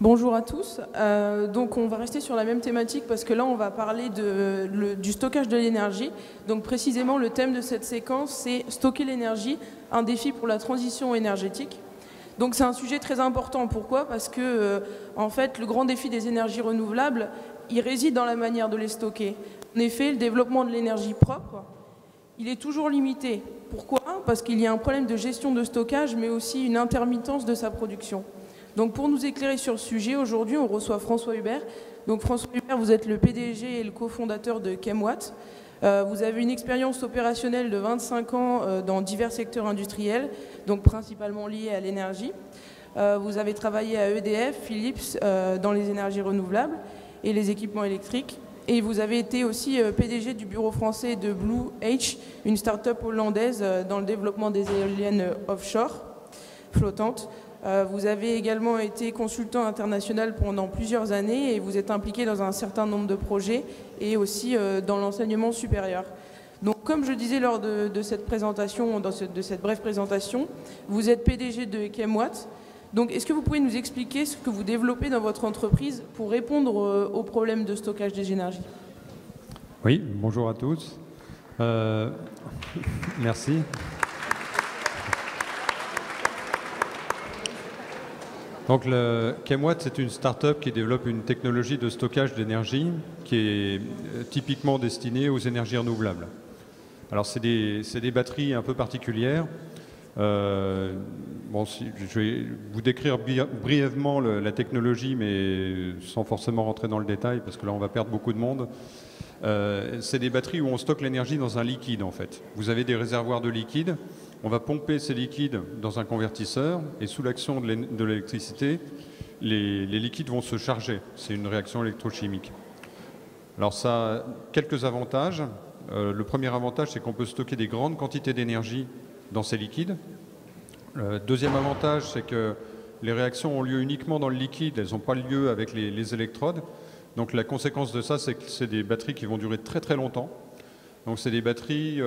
Bonjour à tous. Donc on va rester sur la même thématique parce que là on va parler du stockage de l'énergie. Donc précisément le thème de cette séquence c'est stocker l'énergie, un défi pour la transition énergétique. Donc c'est un sujet très important. Pourquoi? Parce que en fait le grand défi des énergies renouvelables, il réside dans la manière de les stocker. En effet, le développement de l'énergie propre, il est toujours limité. Pourquoi? Parce qu'il y a un problème de gestion de stockage mais aussi une intermittence de sa production. Donc pour nous éclairer sur le sujet, aujourd'hui on reçoit François Hubert. Donc François Hubert, vous êtes le PDG et le cofondateur de Chemwatt. Vous avez une expérience opérationnelle de 25 ans dans divers secteurs industriels, donc principalement liés à l'énergie. Vous avez travaillé à EDF, Philips, dans les énergies renouvelables et les équipements électriques. Et vous avez été aussi PDG du bureau français de Blue H, une start-up hollandaise dans le développement des éoliennes offshore flottantes. Vous avez également été consultant international pendant plusieurs années et vous êtes impliqué dans un certain nombre de projets et aussi dans l'enseignement supérieur. Donc comme je disais lors de cette présentation, de cette brève présentation, vous êtes PDG de Chemwatt. Donc est-ce que vous pouvez nous expliquer ce que vous développez dans votre entreprise pour répondre aux problèmes de stockage des énergies? Oui, bonjour à tous. Merci. Donc Chemwatt, c'est une start-up qui développe une technologie de stockage d'énergie qui est typiquement destinée aux énergies renouvelables. Alors c'est des batteries un peu particulières. Je vais vous décrire brièvement la technologie, mais sans forcément rentrer dans le détail, parce que là on va perdre beaucoup de monde. C'est des batteries où on stocke l'énergie dans un liquide en fait. Vous avez des réservoirs de liquide. On va pomper ces liquides dans un convertisseur et sous l'action de l'électricité, les liquides vont se charger. C'est une réaction électrochimique. Alors ça a quelques avantages. Le premier avantage, c'est qu'on peut stocker des grandes quantités d'énergie dans ces liquides. Le deuxième avantage, c'est que les réactions ont lieu uniquement dans le liquide. Elles n'ont pas lieu avec les électrodes. Donc la conséquence de ça, c'est que c'est des batteries qui vont durer très très longtemps. Donc c'est des batteries,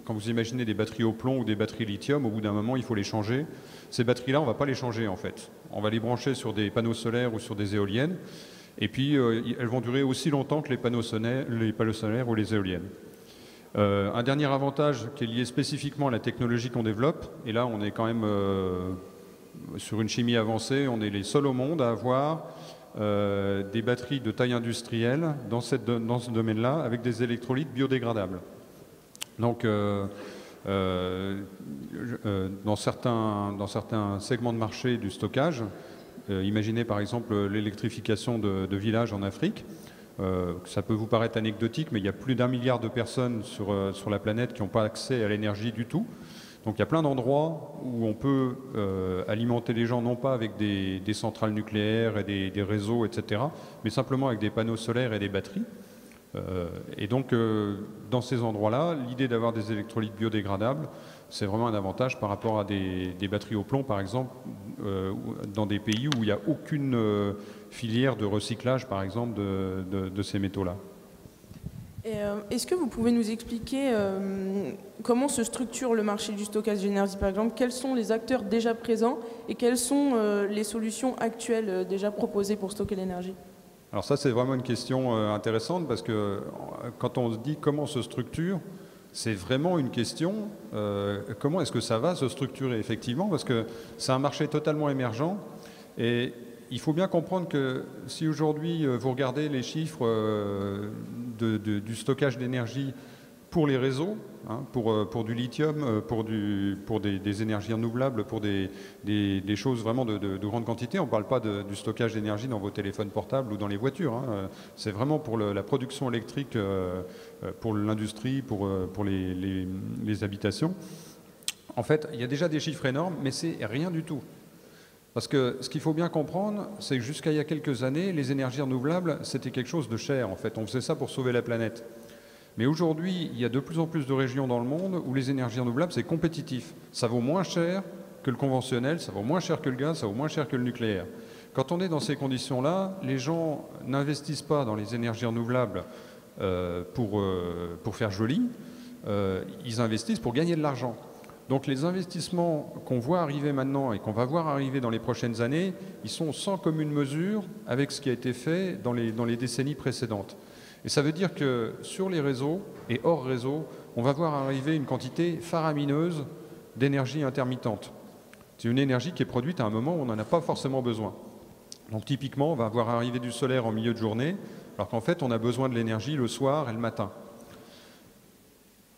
quand vous imaginez des batteries au plomb ou des batteries lithium, au bout d'un moment il faut les changer. Ces batteries-là, on ne va pas les changer en fait. On va les brancher sur des panneaux solaires ou sur des éoliennes. Et puis elles vont durer aussi longtemps que les panneaux solaires ou les éoliennes. Un dernier avantage qui est lié spécifiquement à la technologie qu'on développe, et là on est quand même sur une chimie avancée, on est les seuls au monde à avoir des batteries de taille industrielle dans ce domaine-là avec des électrolytes biodégradables. Donc dans certains segments de marché du stockage, imaginez par exemple l'électrification de villages en Afrique, ça peut vous paraître anecdotique, mais il y a plus d'1 milliard de personnes sur la planète qui n'ont pas accès à l'énergie du tout. Donc il y a plein d'endroits où on peut alimenter les gens non pas avec des centrales nucléaires et des réseaux, etc., mais simplement avec des panneaux solaires et des batteries. Et donc dans ces endroits-là, l'idée d'avoir des électrolytes biodégradables, c'est vraiment un avantage par rapport à des batteries au plomb, par exemple, dans des pays où il n'y a aucune filière de recyclage, par exemple, de ces métaux-là. Est-ce que vous pouvez nous expliquer comment se structure le marché du stockage d'énergie, par exemple? Quels sont les acteurs déjà présents et quelles sont les solutions actuelles déjà proposées pour stocker l'énergie? Alors ça, c'est vraiment une question intéressante parce que quand on se dit comment se structure, c'est vraiment une question, comment est-ce que ça va se structurer effectivement, parce que c'est un marché totalement émergent et il faut bien comprendre que si aujourd'hui vous regardez les chiffres du stockage d'énergie pour les réseaux, hein, pour du lithium, pour des énergies renouvelables, pour des choses vraiment de grande quantité, on ne parle pas du stockage d'énergie dans vos téléphones portables ou dans les voitures. Hein, c'est vraiment pour la production électrique, pour l'industrie, pour les habitations. En fait, il y a déjà des chiffres énormes, mais c'est rien du tout. Parce que ce qu'il faut bien comprendre, c'est que jusqu'à il y a quelques années, les énergies renouvelables, c'était quelque chose de cher. En fait, on faisait ça pour sauver la planète. Mais aujourd'hui, il y a de plus en plus de régions dans le monde où les énergies renouvelables, c'est compétitif. Ça vaut moins cher que le conventionnel, ça vaut moins cher que le gaz, ça vaut moins cher que le nucléaire. Quand on est dans ces conditions-là, les gens n'investissent pas dans les énergies renouvelables pour faire joli, ils investissent pour gagner de l'argent. Donc les investissements qu'on voit arriver maintenant et qu'on va voir arriver dans les prochaines années, ils sont sans commune mesure avec ce qui a été fait dans les décennies précédentes. Et ça veut dire que sur les réseaux et hors réseau, on va voir arriver une quantité faramineuse d'énergie intermittente. C'est une énergie qui est produite à un moment où on n'en a pas forcément besoin. Donc typiquement, on va voir arriver du solaire en milieu de journée, alors qu'en fait, on a besoin de l'énergie le soir et le matin.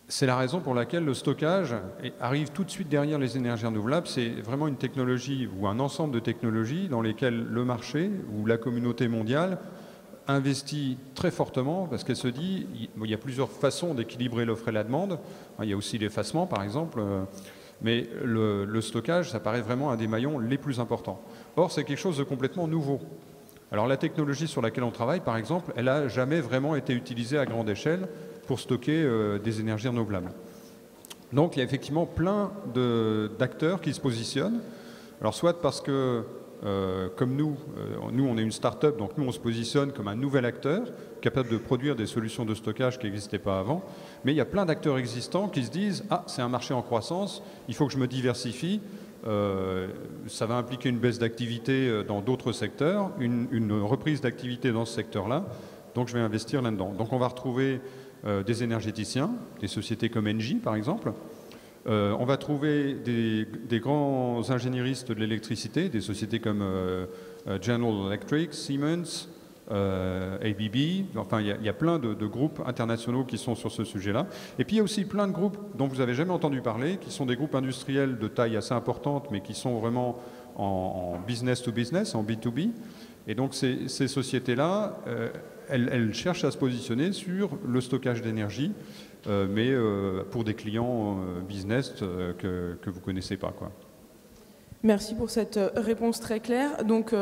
C'est la raison pour laquelle le stockage arrive tout de suite derrière les énergies renouvelables. C'est vraiment une technologie ou un ensemble de technologies dans lesquelles le marché ou la communauté mondiale investit très fortement parce qu'elle se dit il y a plusieurs façons d'équilibrer l'offre et la demande. Il y a aussi l'effacement, par exemple. Mais le stockage, ça paraît vraiment un des maillons les plus importants. Or, c'est quelque chose de complètement nouveau. Alors, la technologie sur laquelle on travaille, par exemple, elle n'a jamais vraiment été utilisée à grande échelle pour stocker des énergies renouvelables. Donc, il y a effectivement plein d'acteurs qui se positionnent. Alors, soit parce que, comme nous, on est une start-up, donc nous, on se positionne comme un nouvel acteur, capable de produire des solutions de stockage qui n'existaient pas avant. Mais il y a plein d'acteurs existants qui se disent « Ah, c'est un marché en croissance, il faut que je me diversifie. Ça va impliquer une baisse d'activité dans d'autres secteurs, une reprise d'activité dans ce secteur-là, donc je vais investir là-dedans. » Donc on va retrouver des énergéticiens, des sociétés comme Engie par exemple. On va trouver des grands ingénieristes de l'électricité, des sociétés comme General Electric, Siemens, ABB. Enfin, il y a plein de groupes internationaux qui sont sur ce sujet-là. Et puis il y a aussi plein de groupes dont vous n'avez jamais entendu parler, qui sont des groupes industriels de taille assez importante, mais qui sont vraiment en business to business, en B2B. Et donc ces sociétés-là, elles cherchent à se positionner sur le stockage d'énergie, mais pour des clients business que vous ne connaissez pas, quoi. Merci pour cette réponse très claire. Donc,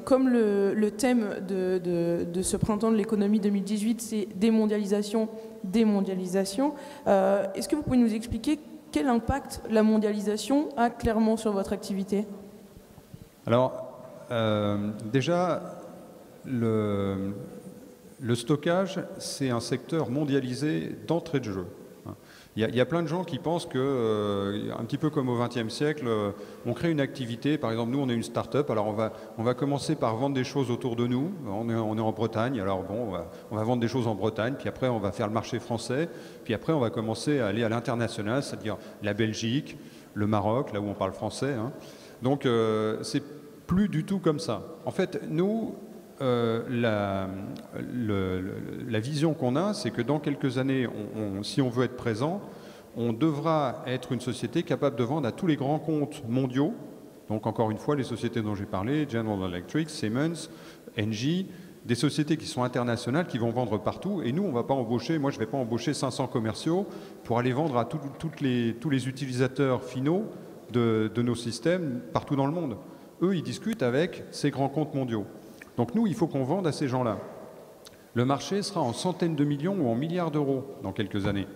comme le thème de ce printemps de l'économie 2018, c'est démondialisation, démondialisation, est-ce que vous pouvez nous expliquer quel impact la mondialisation a clairement sur votre activité? Alors, déjà, le stockage, c'est un secteur mondialisé d'entrée de jeu. Il y a plein de gens qui pensent que, un petit peu comme au XXe siècle, on crée une activité. Par exemple, nous, on est une start-up, alors on va commencer par vendre des choses autour de nous. On est en Bretagne, alors bon, on va vendre des choses en Bretagne, puis après, on va faire le marché français, puis après, on va commencer à aller à l'international, c'est-à-dire la Belgique, le Maroc, là où on parle français. Hein. Donc, c'est plus du tout comme ça. En fait, nous, la vision qu'on a, c'est que dans quelques années, si on veut être présent, on devra être une société capable de vendre à tous les grands comptes mondiaux. Donc encore une fois, les sociétés dont j'ai parlé, General Electric, Siemens, Engie, des sociétés qui sont internationales, qui vont vendre partout. Et nous, on va pas embaucher, moi je ne vais pas embaucher 500 commerciaux pour aller vendre à tous les utilisateurs finaux de nos systèmes partout dans le monde. Eux, ils discutent avec ces grands comptes mondiaux. Donc nous, il faut qu'on vende à ces gens-là. Le marché sera en centaines de millions ou en milliards d'euros dans quelques années.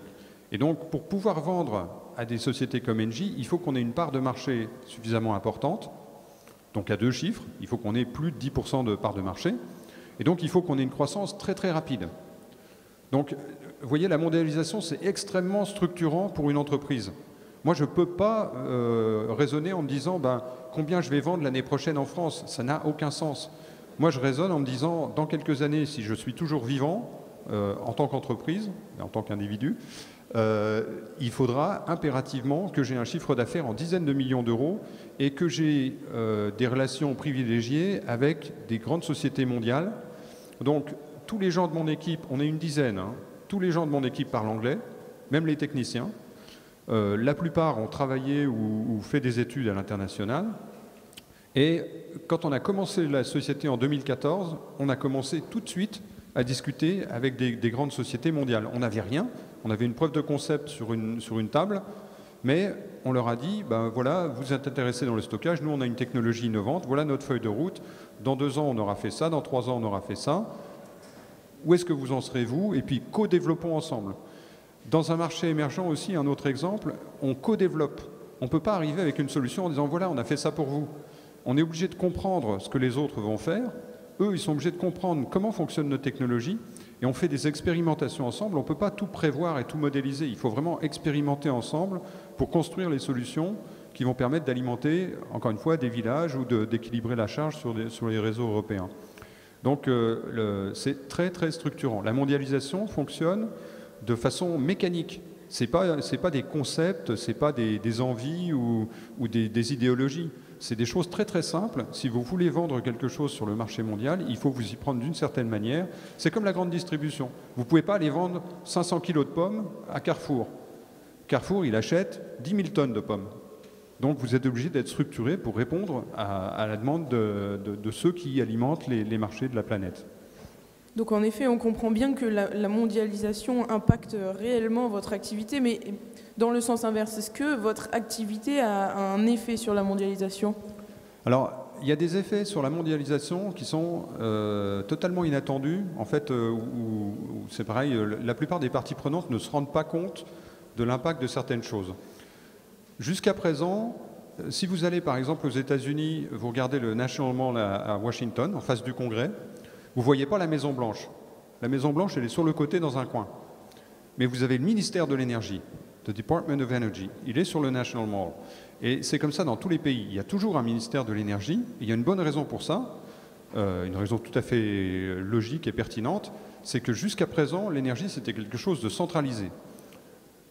Et donc, pour pouvoir vendre à des sociétés comme Engie, il faut qu'on ait une part de marché suffisamment importante, donc à 2 chiffres, il faut qu'on ait plus de 10% de part de marché, et donc il faut qu'on ait une croissance très très rapide. Donc, vous voyez, la mondialisation, c'est extrêmement structurant pour une entreprise. Moi, je ne peux pas raisonner en me disant combien je vais vendre l'année prochaine en France. Ça n'a aucun sens. Moi, je raisonne en me disant, dans quelques années, si je suis toujours vivant, en tant qu'entreprise, en tant qu'individu, il faudra impérativement que j'ai un chiffre d'affaires en dizaines de millions d'euros et que j'ai des relations privilégiées avec des grandes sociétés mondiales. Donc, tous les gens de mon équipe, on est une dizaine, hein, tous les gens de mon équipe parlent anglais, même les techniciens. La plupart ont travaillé ou fait des études à l'international. Et quand on a commencé la société en 2014, on a commencé tout de suite à discuter avec des grandes sociétés mondiales. On n'avait rien, on avait une preuve de concept sur une table, mais on leur a dit, voilà, vous êtes intéressés dans le stockage, nous on a une technologie innovante, voilà notre feuille de route, dans 2 ans on aura fait ça, dans 3 ans on aura fait ça, où est-ce que vous en serez vous? Et puis co-développons ensemble. Dans un marché émergent aussi, un autre exemple, on co-développe. On ne peut pas arriver avec une solution en disant, voilà, on a fait ça pour vous. On est obligé de comprendre ce que les autres vont faire. Eux, ils sont obligés de comprendre comment fonctionne notre technologie. et on fait des expérimentations ensemble. On ne peut pas tout prévoir et tout modéliser. Il faut vraiment expérimenter ensemble pour construire les solutions qui vont permettre d'alimenter, encore une fois, des villages ou d'équilibrer la charge sur les réseaux européens. Donc c'est très très structurant. La mondialisation fonctionne de façon mécanique. Ce n'est pas des concepts, ce n'est pas des envies ou des idéologies. C'est des choses très très simples. Si vous voulez vendre quelque chose sur le marché mondial, il faut vous y prendre d'une certaine manière. C'est comme la grande distribution. Vous ne pouvez pas aller vendre 500 kilos de pommes à Carrefour. Carrefour, il achète 10 000 tonnes de pommes. Donc vous êtes obligé d'être structuré pour répondre à la demande de ceux qui alimentent les marchés de la planète. Donc en effet, on comprend bien que la mondialisation impacte réellement votre activité, mais dans le sens inverse, est-ce que votre activité a un effet sur la mondialisation? Alors, il y a des effets sur la mondialisation qui sont totalement inattendus. En fait, où c'est pareil, la plupart des parties prenantes ne se rendent pas compte de l'impact de certaines choses. Jusqu'à présent, si vous allez par exemple aux États-Unis, vous regardez le National Mall à Washington, en face du Congrès, vous ne voyez pas la Maison Blanche. La Maison Blanche, elle est sur le côté dans un coin. Mais vous avez le ministère de l'Énergie, the Department of Energy, il est sur le National Mall. Et c'est comme ça dans tous les pays. Il y a toujours un ministère de l'Énergie. Il y a une bonne raison pour ça, une raison tout à fait logique et pertinente, c'est que jusqu'à présent, l'énergie, c'était quelque chose de centralisé.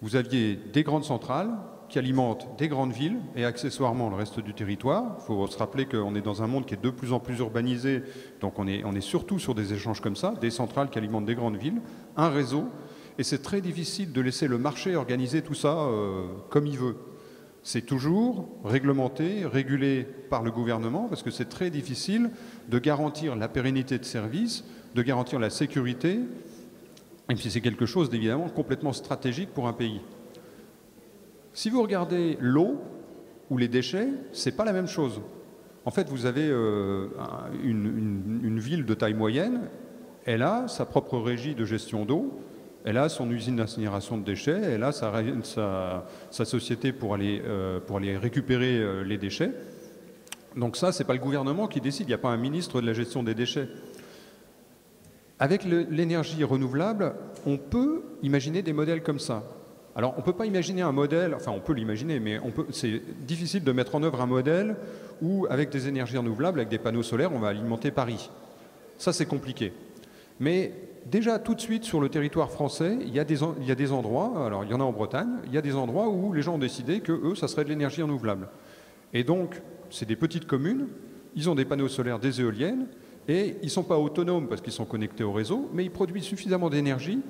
Vous aviez des grandes centrales qui alimentent des grandes villes et accessoirement le reste du territoire. Il faut se rappeler qu'on est dans un monde qui est de plus en plus urbanisé, donc on est surtout sur des échanges comme ça, des centrales qui alimentent des grandes villes, un réseau, et c'est très difficile de laisser le marché organiser tout ça comme il veut. C'est toujours réglementé, régulé par le gouvernement, parce que c'est très difficile de garantir la pérennité de service, de garantir la sécurité, même si c'est quelque chose d'évidemment complètement stratégique pour un pays. Si vous regardez l'eau ou les déchets, ce n'est pas la même chose. En fait, vous avez une ville de taille moyenne, elle a sa propre régie de gestion d'eau, elle a son usine d'incinération de déchets, elle a sa société pour aller récupérer les déchets. Donc ça, ce n'est pas le gouvernement qui décide, il n'y a pas un ministre de la gestion des déchets. Avec l'énergie renouvelable, on peut imaginer des modèles comme ça. Alors, on ne peut pas imaginer un modèle, enfin on peut l'imaginer, mais c'est difficile de mettre en œuvre un modèle où, avec des énergies renouvelables, avec des panneaux solaires, on va alimenter Paris. Ça, c'est compliqué. Mais déjà, tout de suite, sur le territoire français, il y a des endroits, alors il y en a en Bretagne, il y a des endroits où les gens ont décidé que, eux, ça serait de l'énergie renouvelable. Et donc, c'est des petites communes, ils ont des panneaux solaires, des éoliennes, et ils ne sont pas autonomes parce qu'ils sont connectés au réseau, mais ils produisent suffisamment d'énergie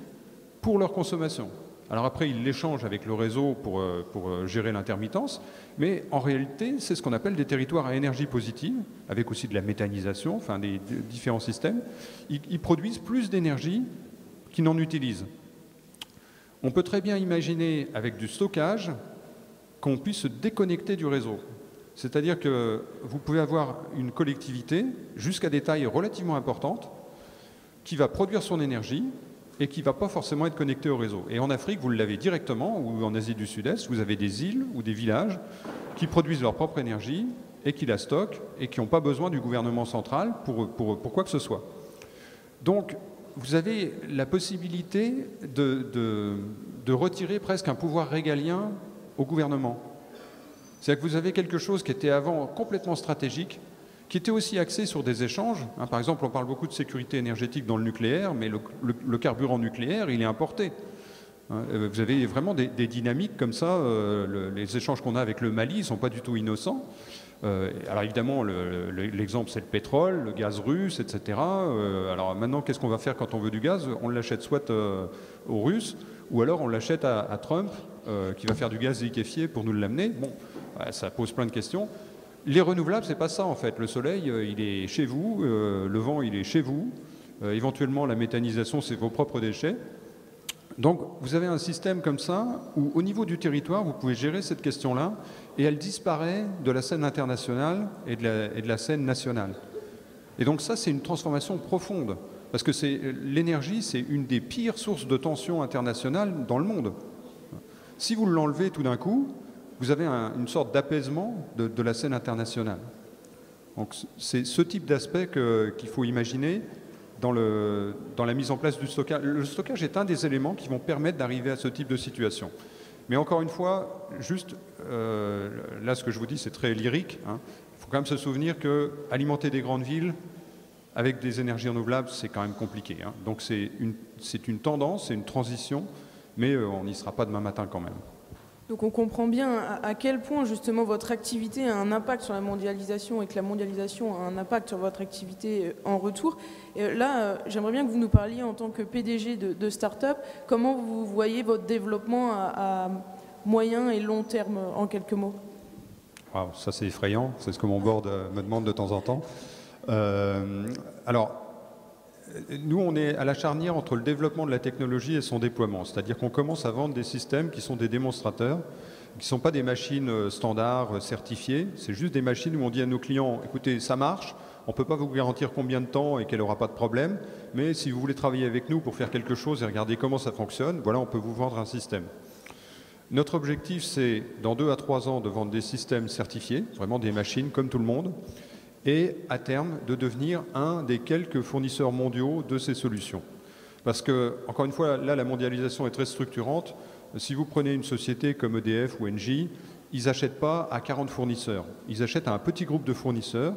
pour leur consommation. Alors après, ils l'échangent avec le réseau pour gérer l'intermittence, mais en réalité, c'est ce qu'on appelle des territoires à énergie positive, avec aussi de la méthanisation, enfin des différents systèmes. Ils produisent plus d'énergie qu'ils n'en utilisent. On peut très bien imaginer, avec du stockage, qu'on puisse se déconnecter du réseau. C'est-à-dire que vous pouvez avoir une collectivité, jusqu'à des tailles relativement importantes, qui va produire son énergie, et qui ne va pas forcément être connecté au réseau. Et en Afrique, vous l'avez directement, ou en Asie du Sud-Est, vous avez des îles ou des villages qui produisent leur propre énergie et qui la stockent et qui n'ont pas besoin du gouvernement central pour quoi que ce soit. Donc, vous avez la possibilité de retirer presque un pouvoir régalien au gouvernement. C'est-à-dire que vous avez quelque chose qui était avant complètement stratégique, qui était aussi axé sur des échanges. Par exemple, on parle beaucoup de sécurité énergétique dans le nucléaire, mais le carburant nucléaire, il est importé. Vous avez vraiment des dynamiques comme ça. Les échanges qu'on a avec le Mali ne sont pas du tout innocents. Alors évidemment, l'exemple, c'est le pétrole, le gaz russe, etc. Alors maintenant, qu'est-ce qu'on va faire quand on veut du gaz? On l'achète soit aux Russes, ou alors on l'achète à Trump, qui va faire du gaz liquéfié pour nous l'amener. Bon, ça pose plein de questions. Les renouvelables, c'est pas ça en fait. Le soleil, il est chez vous, le vent, il est chez vous. Éventuellement, la méthanisation, c'est vos propres déchets. Donc, vous avez un système comme ça où, au niveau du territoire, vous pouvez gérer cette question-là et elle disparaît de la scène internationale et de la scène nationale. Et donc ça, c'est une transformation profonde parce que l'énergie, c'est une des pires sources de tension internationale dans le monde. Si vous l'enlevez tout d'un coup, vous avez une sorte d'apaisement de la scène internationale. Donc c'est ce type d'aspect qu'il faut imaginer. dans la mise en place du stockage. Le stockage est un des éléments qui vont permettre d'arriver à ce type de situation. Mais encore une fois, juste, là ce que je vous dis c'est très lyrique, hein. Il faut quand même se souvenir qu'alimenter des grandes villes avec des énergies renouvelables, c'est quand même compliqué, hein. Donc c'est une tendance, c'est une transition, mais on n'y sera pas demain matin quand même. Donc on comprend bien à quel point justement votre activité a un impact sur la mondialisation et que la mondialisation a un impact sur votre activité en retour. Et là, j'aimerais bien que vous nous parliez en tant que PDG de start-up, comment vous voyez votre développement à moyen et long terme en quelques mots. Wow, ça c'est effrayant, c'est ce que mon board me demande de temps en temps. Alors, nous on est à la charnière entre le développement de la technologie et son déploiement, c'est-à-dire qu'on commence à vendre des systèmes qui sont des démonstrateurs, qui ne sont pas des machines standards certifiées, c'est juste des machines où on dit à nos clients, écoutez, ça marche, on ne peut pas vous garantir combien de temps et qu'elle n'aura pas de problème, mais si vous voulez travailler avec nous pour faire quelque chose et regarder comment ça fonctionne, voilà, on peut vous vendre un système. Notre objectif, c'est dans 2 à 3 ans de vendre des systèmes certifiés, vraiment des machines comme tout le monde, et à terme de devenir un des quelques fournisseurs mondiaux de ces solutions. Parce que, encore une fois, là, la mondialisation est très structurante. Si vous prenez une société comme EDF ou Engie, ils n'achètent pas à 40 fournisseurs. Ils achètent à un petit groupe de fournisseurs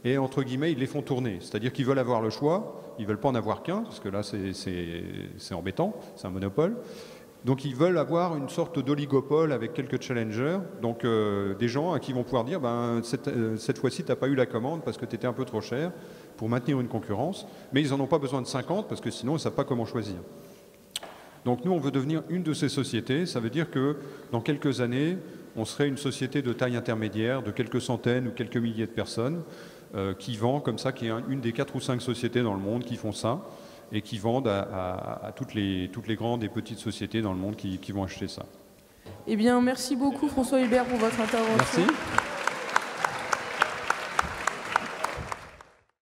et, entre guillemets, ils les font tourner. C'est-à-dire qu'ils veulent avoir le choix, ils ne veulent pas en avoir qu'un, parce que là, c'est embêtant, c'est un monopole. Donc ils veulent avoir une sorte d'oligopole avec quelques challengers, donc des gens à qui vont pouvoir dire cette fois-ci tu n'as pas eu la commande parce que tu étais un peu trop cher pour maintenir une concurrence, mais ils n'en ont pas besoin de 50 parce que sinon ils ne savent pas comment choisir. Donc nous on veut devenir une de ces sociétés, ça veut dire que dans quelques années on serait une société de taille intermédiaire de quelques centaines ou quelques milliers de personnes qui vend comme ça, qui est une des 4 ou 5 sociétés dans le monde qui font ça, et qui vendent à toutes les grandes et petites sociétés dans le monde qui vont acheter ça. Eh bien, merci beaucoup François Hubert pour votre intervention. Merci.